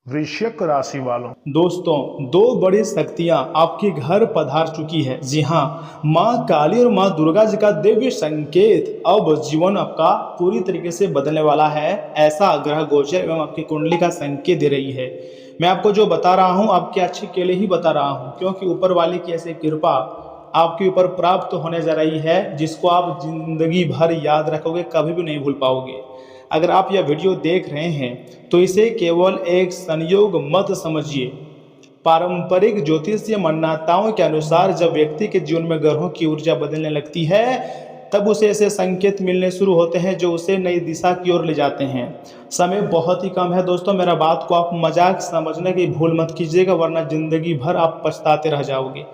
वृश्चिक राशि वालों, दोस्तों, दो बड़ी शक्तियां आपके घर पधार चुकी है। जी हाँ, माँ काली और माँ दुर्गा जी का दिव्य संकेत अब जीवन आपका पूरी तरीके से बदलने वाला है, ऐसा ग्रह गोचर एवं आपकी कुंडली का संकेत दे रही है। मैं आपको जो बता रहा हूँ आपके अच्छे के लिए ही बता रहा हूँ, क्योंकि ऊपर वाले की ऐसी कृपा आपके ऊपर प्राप्त होने जा रही है, जिसको आप जिंदगी भर याद रखोगे, कभी भी नहीं भूल पाओगे। अगर आप यह वीडियो देख रहे हैं तो इसे केवल एक संयोग मत समझिए। पारंपरिक ज्योतिषीय मान्यताओं के अनुसार जब व्यक्ति के जीवन में ग्रहों की ऊर्जा बदलने लगती है, तब उसे ऐसे संकेत मिलने शुरू होते हैं जो उसे नई दिशा की ओर ले जाते हैं। समय बहुत ही कम है दोस्तों, मेरा बात को आप मजाक समझने की भूल मत कीजिएगा, वरना जिंदगी भर आप पछताते रह जाओगे।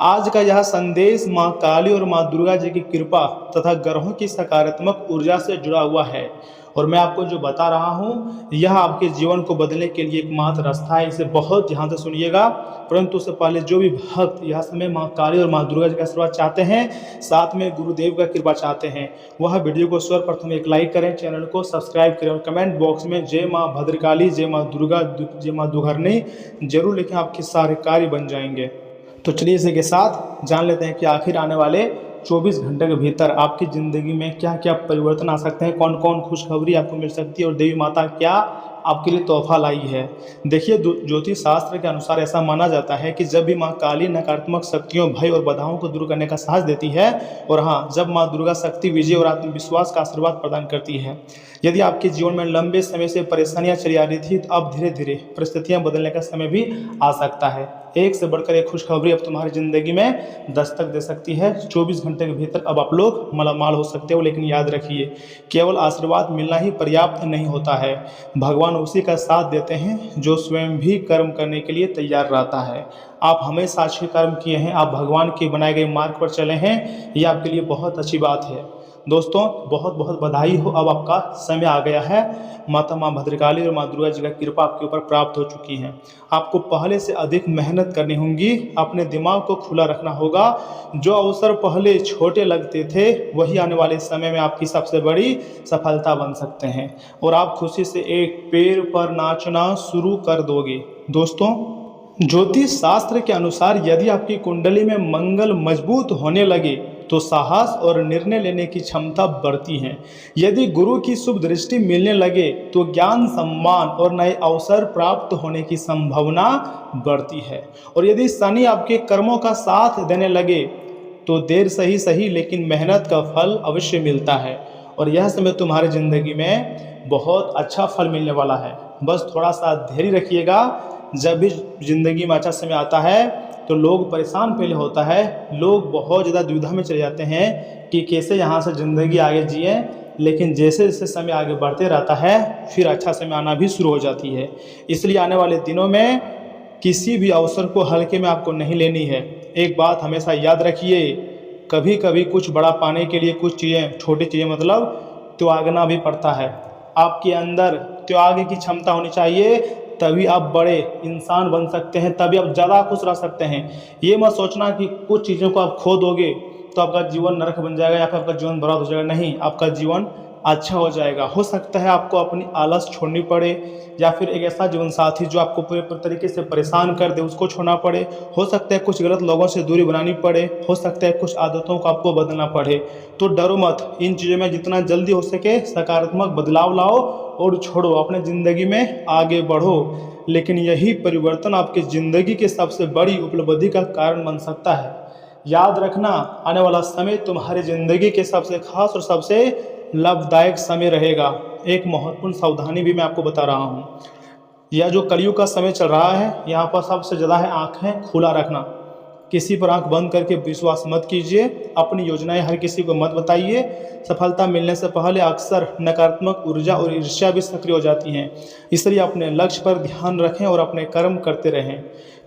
आज का यह संदेश माँ काली और माँ दुर्गा जी की कृपा तथा ग्रहों की सकारात्मक ऊर्जा से जुड़ा हुआ है, और मैं आपको जो बता रहा हूँ यह आपके जीवन को बदलने के लिए एकमात्र रास्ता है। इसे बहुत ध्यान से सुनिएगा। परंतु उससे पहले जो भी भक्त यह समय माँ काली और माँ दुर्गा जी का आशीर्वाद चाहते हैं, साथ में गुरुदेव का कृपा चाहते हैं, वह वीडियो को सर्वप्रथम एक लाइक करें, चैनल को सब्सक्राइब करें और कमेंट बॉक्स में जय माँ भद्रकाली, जय माँ दुर्गा, जय माँ दुघरनी जरूर लिखें। आपके सारे कार्य बन जाएंगे। तो चलिए इसी के साथ जान लेते हैं कि आखिर आने वाले 24 घंटे के भीतर आपकी ज़िंदगी में क्या क्या परिवर्तन आ सकते हैं, कौन कौन खुशखबरी आपको मिल सकती है और देवी माता क्या आपके लिए तोहफा लाई है। देखिए, ज्योतिष शास्त्र के अनुसार ऐसा माना जाता है कि जब भी माँ काली नकारात्मक शक्तियों, भय और बाधाओं को दूर करने का साहस देती है, और हाँ, जब माँ दुर्गा शक्ति, विजय और आत्मविश्वास का आशीर्वाद प्रदान करती है। यदि आपके जीवन में लंबे समय से परेशानियां चली आ रही थी, तो अब धीरे धीरे परिस्थितियां बदलने का समय भी आ सकता है। एक से बढ़कर एक खुशखबरी अब तुम्हारी जिंदगी में दस्तक दे सकती है। 24 घंटे के भीतर अब आप लोग मालामाल हो सकते हो। लेकिन याद रखिए, केवल आशीर्वाद मिलना ही पर्याप्त नहीं होता है। भगवान उसी का साथ देते हैं जो स्वयं भी कर्म करने के लिए तैयार रहता है। आप हमेशा अच्छे कर्म किए हैं, आप भगवान के बनाए गए मार्ग पर चले हैं, ये आपके लिए बहुत अच्छी बात है। दोस्तों, बहुत बहुत बधाई हो, अब आपका समय आ गया है। माता माँ भद्रकाली और माँ दुर्गा जी का कृपा आपके ऊपर प्राप्त हो चुकी है। आपको पहले से अधिक मेहनत करनी होगी, अपने दिमाग को खुला रखना होगा। जो अवसर पहले छोटे लगते थे, वही आने वाले समय में आपकी सबसे बड़ी सफलता बन सकते हैं, और आप खुशी से एक पैर पर नाचना शुरू कर दोगे। दोस्तों, ज्योतिष शास्त्र के अनुसार यदि आपकी कुंडली में मंगल मजबूत होने लगे तो साहस और निर्णय लेने की क्षमता बढ़ती है। यदि गुरु की शुभ दृष्टि मिलने लगे तो ज्ञान, सम्मान और नए अवसर प्राप्त होने की संभावना बढ़ती है। और यदि शनि आपके कर्मों का साथ देने लगे तो देर सही सही लेकिन मेहनत का फल अवश्य मिलता है, और यह समय तुम्हारी जिंदगी में बहुत अच्छा फल मिलने वाला है। बस थोड़ा सा धैर्य रखिएगा। जब भी जिंदगी में अच्छा समय आता है तो लोग परेशान पहले होता है, लोग बहुत ज़्यादा दुविधा में चले जाते हैं कि कैसे यहाँ से ज़िंदगी आगे जिए। लेकिन जैसे जैसे समय आगे बढ़ते रहता है, फिर अच्छा समय आना भी शुरू हो जाती है। इसलिए आने वाले दिनों में किसी भी अवसर को हल्के में आपको नहीं लेनी है। एक बात हमेशा याद रखिए, कभी कभी कुछ बड़ा पाने के लिए कुछ चीज़ें, छोटी चीज़ें मतलब त्यागना भी पड़ता है। आपके अंदर त्याग की क्षमता होनी चाहिए, तभी आप बड़े इंसान बन सकते हैं, तभी आप ज़्यादा खुश रह सकते हैं। ये मत सोचना कि कुछ चीज़ों को आप खो दोगे तो आपका जीवन नरक बन जाएगा या फिर आपका जीवन बर्बाद हो जाएगा। नहीं, आपका जीवन अच्छा हो जाएगा। हो सकता है आपको अपनी आलस छोड़नी पड़े, या फिर एक ऐसा जीवन साथी जो आपको पूरे तरीके से परेशान कर दे उसको छोड़ना पड़े। हो सकता है कुछ गलत लोगों से दूरी बनानी पड़े, हो सकता है कुछ आदतों को आपको बदलना पड़े। तो डरो मत, इन चीज़ों में जितना जल्दी हो सके सकारात्मक बदलाव लाओ और छोड़ो, अपने ज़िंदगी में आगे बढ़ो। लेकिन यही परिवर्तन आपकी ज़िंदगी की सबसे बड़ी उपलब्धि का कारण बन सकता है। याद रखना, आने वाला समय तुम्हारी ज़िंदगी के सबसे खास और सबसे लाभदायक समय रहेगा। एक महत्वपूर्ण सावधानी भी मैं आपको बता रहा हूँ। यह जो कलयुग का समय चल रहा है, यहाँ पर सबसे ज़्यादा है आँखें खुला रखना। किसी पर आंख बंद करके विश्वास मत कीजिए, अपनी योजनाएं हर किसी को मत बताइए। सफलता मिलने से पहले अक्सर नकारात्मक ऊर्जा और ईर्ष्या भी सक्रिय हो जाती हैं। इसलिए अपने लक्ष्य पर ध्यान रखें और अपने कर्म करते रहें,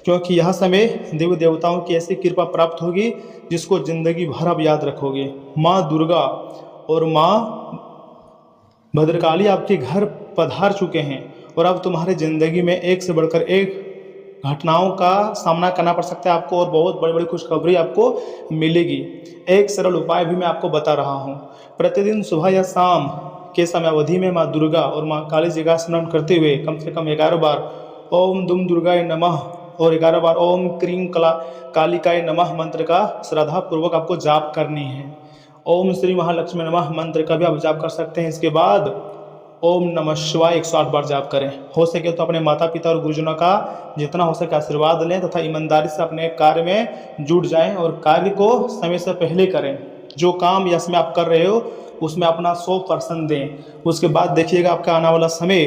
क्योंकि यह समय देवी देवताओं की ऐसी कृपा प्राप्त होगी जिसको जिंदगी भर आप याद रखोगे। माँ दुर्गा और माँ भद्रकाली आपके घर पधार चुके हैं, और अब तुम्हारी ज़िंदगी में एक से बढ़कर एक घटनाओं का सामना करना पड़ सकता है आपको, और बहुत बड़ी बड़ी खुशखबरी आपको मिलेगी। एक सरल उपाय भी मैं आपको बता रहा हूँ। प्रतिदिन सुबह या शाम के समय अवधि में माँ दुर्गा और माँ काली जी का स्मरण करते हुए कम से कम 11 बार ओम दुम दुर्गाय नमः और 11 बार ओम क्रीं कालिकाय नमः मंत्र का श्रद्धापूर्वक आपको जाप करनी है। ओम श्री महालक्ष्मी नमः मंत्र का भी आप जाप कर सकते हैं। इसके बाद ओम नमः शिवाय 108 बार जाप करें। हो सके तो अपने माता पिता और गुरुजनों का जितना हो सके आशीर्वाद लें तथा ईमानदारी से अपने कार्य में जुट जाएं और कार्य को समय से पहले करें। जो काम या समय आप कर रहे हो उसमें अपना 100% दें। उसके बाद देखिएगा आपका आने वाला समय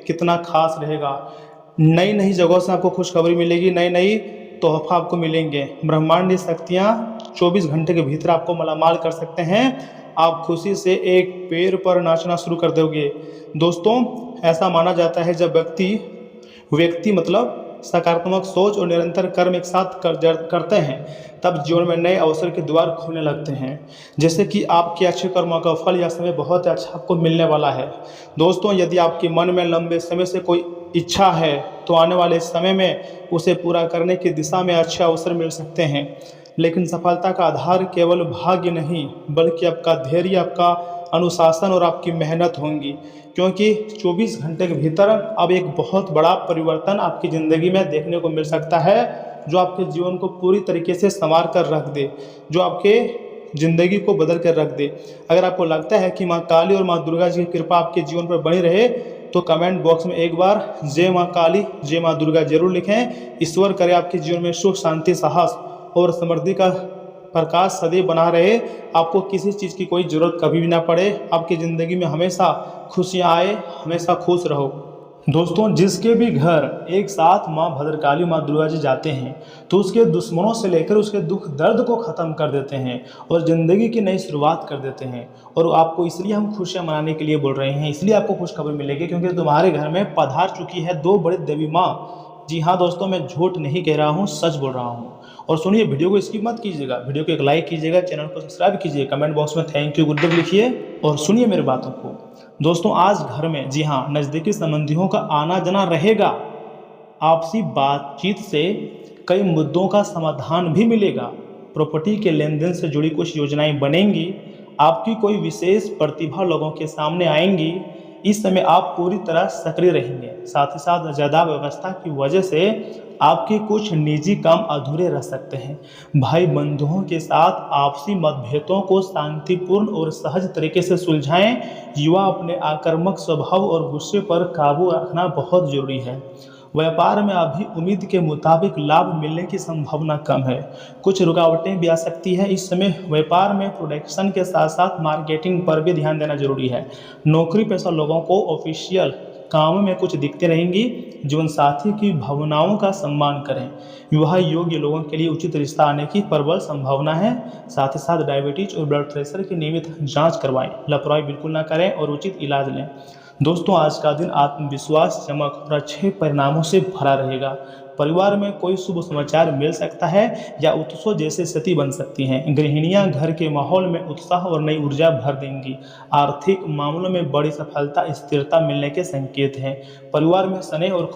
कितना खास रहेगा। नई नई जगहों से आपको खुशखबरी मिलेगी, नई नई तोहफा आपको मिलेंगे। ब्रह्मांडीय शक्तियाँ 24 घंटे के भीतर आपको मालामाल कर सकते हैं। आप खुशी से एक पैर पर नाचना शुरू कर दोगे। दोस्तों, ऐसा माना जाता है जब व्यक्ति मतलब सकारात्मक सोच और निरंतर कर्म एक साथ करते हैं तब जीवन में नए अवसर के द्वार खुलने लगते हैं। जैसे कि आपके अच्छे कर्मों का फल या समय बहुत अच्छा आपको मिलने वाला है। दोस्तों, यदि आपके मन में लंबे समय से कोई इच्छा है तो आने वाले समय में उसे पूरा करने की दिशा में अच्छे अवसर मिल सकते हैं। लेकिन सफलता का आधार केवल भाग्य नहीं बल्कि आपका धैर्य, आपका अनुशासन और आपकी मेहनत होंगी। क्योंकि 24 घंटे के भीतर अब एक बहुत बड़ा परिवर्तन आपकी ज़िंदगी में देखने को मिल सकता है जो आपके जीवन को पूरी तरीके से संवार कर रख दे, जो आपके ज़िंदगी को बदल कर रख दे। अगर आपको लगता है कि माँ काली और माँ दुर्गा जी की कृपा आपके जीवन पर बनी रहे तो कमेंट बॉक्स में एक बार जय माँ काली जय माँ दुर्गा जरूर लिखें। ईश्वर करे आपके जीवन में सुख, शांति, साहस और समृद्धि का प्रकाश सदैव बना रहे। आपको किसी चीज़ की कोई ज़रूरत कभी भी ना पड़े। आपकी ज़िंदगी में हमेशा खुशियाँ आए, हमेशा खुश रहो। दोस्तों, जिसके भी घर एक साथ माँ भद्रकाली, माँ दुर्गा जी जाते हैं तो उसके दुश्मनों से लेकर उसके दुख दर्द को ख़त्म कर देते हैं और ज़िंदगी की नई शुरुआत कर देते हैं। और आपको इसलिए हम खुशियाँ मनाने के लिए बोल रहे हैं, इसलिए आपको खुशखबरी मिलेगी क्योंकि तुम्हारे घर में पधार चुकी है 2 बड़ी देवी माँ। जी हाँ दोस्तों, मैं झूठ नहीं कह रहा हूँ, सच बोल रहा हूँ। और सुनिए, वीडियो को स्किप मत कीजिएगा, वीडियो को एक लाइक कीजिएगा, चैनल को सब्सक्राइब कीजिए, कमेंट बॉक्स में थैंक यू गुरुदेव लिखिए और सुनिए मेरी बातों को। दोस्तों, आज घर में जी हाँ नज़दीकी संबंधियों का आना जाना रहेगा। आपसी बातचीत से कई मुद्दों का समाधान भी मिलेगा। प्रॉपर्टी के लेन देन से जुड़ी कुछ योजनाएं बनेंगी। आपकी कोई विशेष प्रतिभा लोगों के सामने आएंगी। इस समय आप पूरी तरह सक्रिय रहेंगे। साथ ही साथ ज़्यादा व्यवस्था की वजह से आपके कुछ निजी काम अधूरे रह सकते हैं। भाई बंधुओं के साथ आपसी मतभेदों को शांतिपूर्ण और सहज तरीके से सुलझाएं। युवा अपने आक्रामक स्वभाव और गुस्से पर काबू रखना बहुत जरूरी है। व्यापार में अभी उम्मीद के मुताबिक लाभ मिलने की संभावना कम है। कुछ रुकावटें भी आ सकती है। इस समय व्यापार में प्रोडक्शन के साथ साथ मार्केटिंग पर भी ध्यान देना जरूरी है। नौकरी पेशा लोगों को ऑफिशियल कामों में कुछ दिक्कतें रहेंगी। जीवन साथी की भावनाओं का सम्मान करें। विवाह योग्य लोगों के लिए उचित रिश्ता आने की प्रबल संभावना है। साथ ही साथ डायबिटीज और ब्लड प्रेशर की नियमित जांच करवाएं। लापरवाही बिल्कुल ना करें और उचित इलाज लें। दोस्तों, आज का दिन आत्मविश्वास, चमक और अच्छे परिणामों से भरा रहेगा। परिवार में कोई शुभ समाचार मिल सकता है या उत्सव जैसे स्थिति बन सकती हैं। गृहिणियां घर के माहौल में उत्साह और नई ऊर्जा भर देंगी। आर्थिक मामलों में बड़ी सफलता, स्थिरता मिलने के संकेत हैं। परिवार में स्नेह और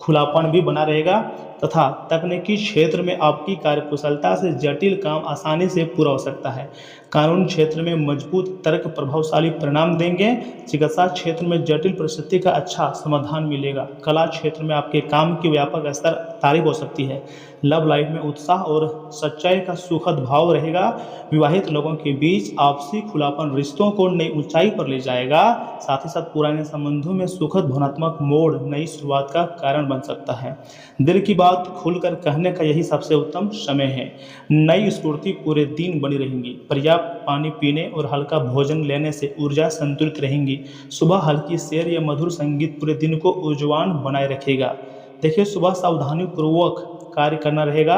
खुलापन भी बना रहेगा तथा तकनीकी क्षेत्र में आपकी कार्यकुशलता से जटिल काम आसानी से पूरा हो सकता है। कानून क्षेत्र में मजबूत तर्क प्रभावशाली परिणाम देंगे। चिकित्सा क्षेत्र में जटिल परिस्थिति का अच्छा समाधान मिलेगा। कला क्षेत्र में आपके काम की व्यापक स्तर तारीफ हो सकती है। लव लाइफ में उत्साह और सच्चाई का सुखद भाव रहेगा। विवाहित लोगों के बीच आपसी खुलापन रिश्तों को नई ऊंचाई पर ले जाएगा। साथ ही साथ पुराने संबंधों में सुखद भावनात्मक मोड़ नई शुरुआत का कारण बन सकता है। दिल की बात खुलकर कहने का यही सबसे उत्तम समय है। नई स्फूर्ति पूरे दिन बनी रहेंगी। पर्याप्त पानी पीने और हल्का भोजन लेने से ऊर्जा संतुलित रहेंगी। सुबह हल्की सैर या मधुर संगीत पूरे दिन को ऊर्जवान बनाए रखेगा। देखिए, सुबह सावधानी पूर्वक कार्य करना रहेगा।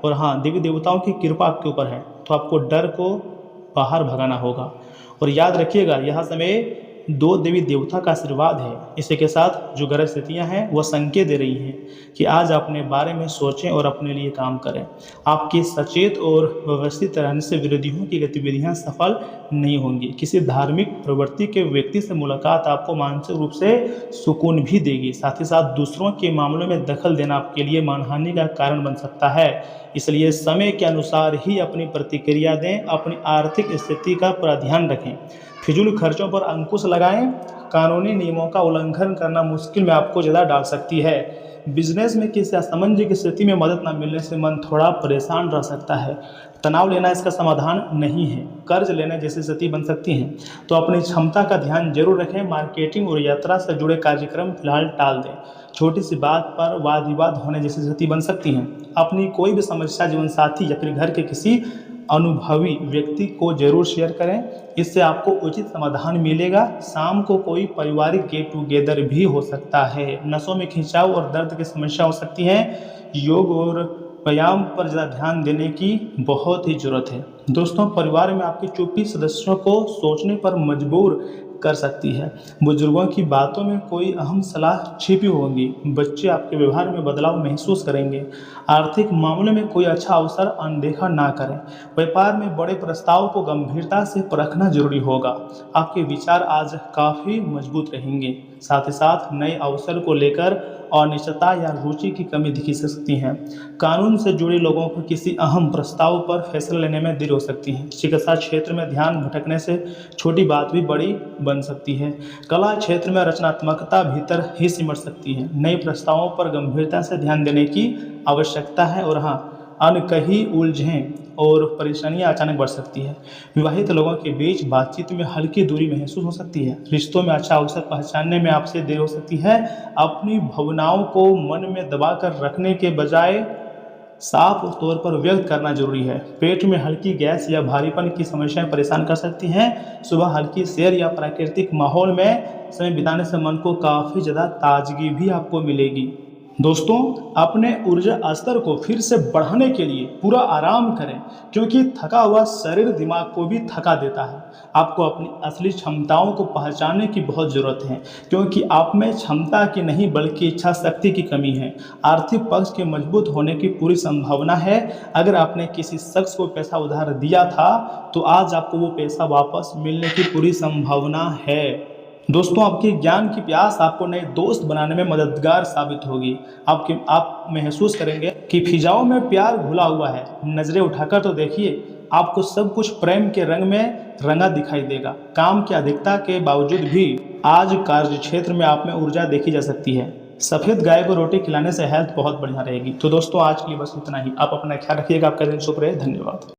और हाँ, देवी देवताओं की कृपा आपके ऊपर है तो आपको डर को बाहर भगाना होगा। और याद रखिएगा, यह समय 2 देवी देवता का आशीर्वाद है। इसी के साथ जो ग्रह स्थितियाँ हैं वह संकेत दे रही हैं कि आज अपने बारे में सोचें और अपने लिए काम करें। आपकी सचेत और व्यवस्थित रहने से विरोधियों की गतिविधियां सफल नहीं होंगी। किसी धार्मिक प्रवृत्ति के व्यक्ति से मुलाकात आपको मानसिक रूप से सुकून भी देगी। साथ ही साथ दूसरों के मामलों में दखल देना आपके लिए मानहानि का कारण बन सकता है। इसलिए समय के अनुसार ही अपनी प्रतिक्रिया दें। अपनी आर्थिक स्थिति का पूरा ध्यान रखें। फिजूल खर्चों पर अंकुश लगाएं। कानूनी नियमों का उल्लंघन करना मुश्किल में आपको ज़्यादा डाल सकती है। बिजनेस में किसी असमंजस की स्थिति में मदद न मिलने से मन थोड़ा परेशान रह सकता है। तनाव लेना इसका समाधान नहीं है, कर्ज लेने जैसी स्थिति बन सकती है। तो अपनी क्षमता का ध्यान जरूर रखें। मार्केटिंग और यात्रा से जुड़े कार्यक्रम फिलहाल टाल दें। छोटी सी बात पर वाद विवाद होने जैसी स्थिति बन सकती है। अपनी कोई भी समस्या जीवन साथी या फिर घर के किसी अनुभवी व्यक्ति को जरूर शेयर करें, इससे आपको उचित समाधान मिलेगा। शाम को कोई पारिवारिक गेट टुगेदर भी हो सकता है। नसों में खिंचाव और दर्द की समस्या हो सकती है। योग और व्यायाम पर ज़्यादा ध्यान देने की बहुत ही ज़रूरत है। दोस्तों, परिवार में आपके चुप्पी सदस्यों को सोचने पर मजबूर कर सकती है। बुजुर्गों की बातों में कोई अहम सलाह छिपी होगी। बच्चे आपके व्यवहार में बदलाव महसूस करेंगे। आर्थिक मामले में कोई अच्छा अवसर अनदेखा ना करें। व्यापार में बड़े प्रस्ताव को गंभीरता से परखना जरूरी होगा। आपके विचार आज काफ़ी मजबूत रहेंगे। साथ ही साथ नए अवसर को लेकर अनिश्चितता या रुचि की कमी दिखी सकती है। कानून से जुड़े लोगों को किसी अहम प्रस्ताव पर फैसला लेने में देर हो सकती है। चिकित्सा क्षेत्र में ध्यान भटकने से छोटी बात भी बड़ी बन सकती है। कला क्षेत्र में रचनात्मकता भीतर ही सिमट सकती है। नए प्रस्तावों पर गंभीरता से ध्यान देने की आवश्यकता है। और हाँ, अनकही उलझें और परेशानियां अचानक बढ़ सकती है। विवाहित लोगों के बीच बातचीत में हल्की दूरी महसूस हो सकती है। रिश्तों में अच्छा अवसर पहचानने में आपसे देर हो सकती है। अपनी भावनाओं को मन में दबा कर रखने के बजाय साफ तौर पर व्यक्त करना जरूरी है। पेट में हल्की गैस या भारीपन की समस्याएं परेशान कर सकती हैं। सुबह हल्की सैर या प्राकृतिक माहौल में समय बिताने से मन को काफ़ी ज़्यादा ताजगी भी आपको मिलेगी। दोस्तों, अपने ऊर्जा स्तर को फिर से बढ़ाने के लिए पूरा आराम करें, क्योंकि थका हुआ शरीर दिमाग को भी थका देता है। आपको अपनी असली क्षमताओं को पहचानने की बहुत ज़रूरत है, क्योंकि आप में क्षमता की नहीं बल्कि इच्छा शक्ति की कमी है। आर्थिक पक्ष के मजबूत होने की पूरी संभावना है। अगर आपने किसी शख्स को पैसा उधार दिया था तो आज आपको वो पैसा वापस मिलने की पूरी संभावना है। दोस्तों, आपके ज्ञान की प्यास आपको नए दोस्त बनाने में मददगार साबित होगी। आप महसूस करेंगे कि फिजाओं में प्यार घुला हुआ है। नज़रें उठाकर तो देखिए, आपको सब कुछ प्रेम के रंग में रंगा दिखाई देगा। काम की अधिकता के बावजूद भी आज कार्य क्षेत्र में आप में ऊर्जा देखी जा सकती है। सफ़ेद गाय को रोटी खिलाने से हेल्थ बहुत बढ़िया रहेगी। तो दोस्तों, आज के लिए बस इतना ही। आप अपना ख्याल रखिएगा। आपका दिन शुभ रहे। धन्यवाद।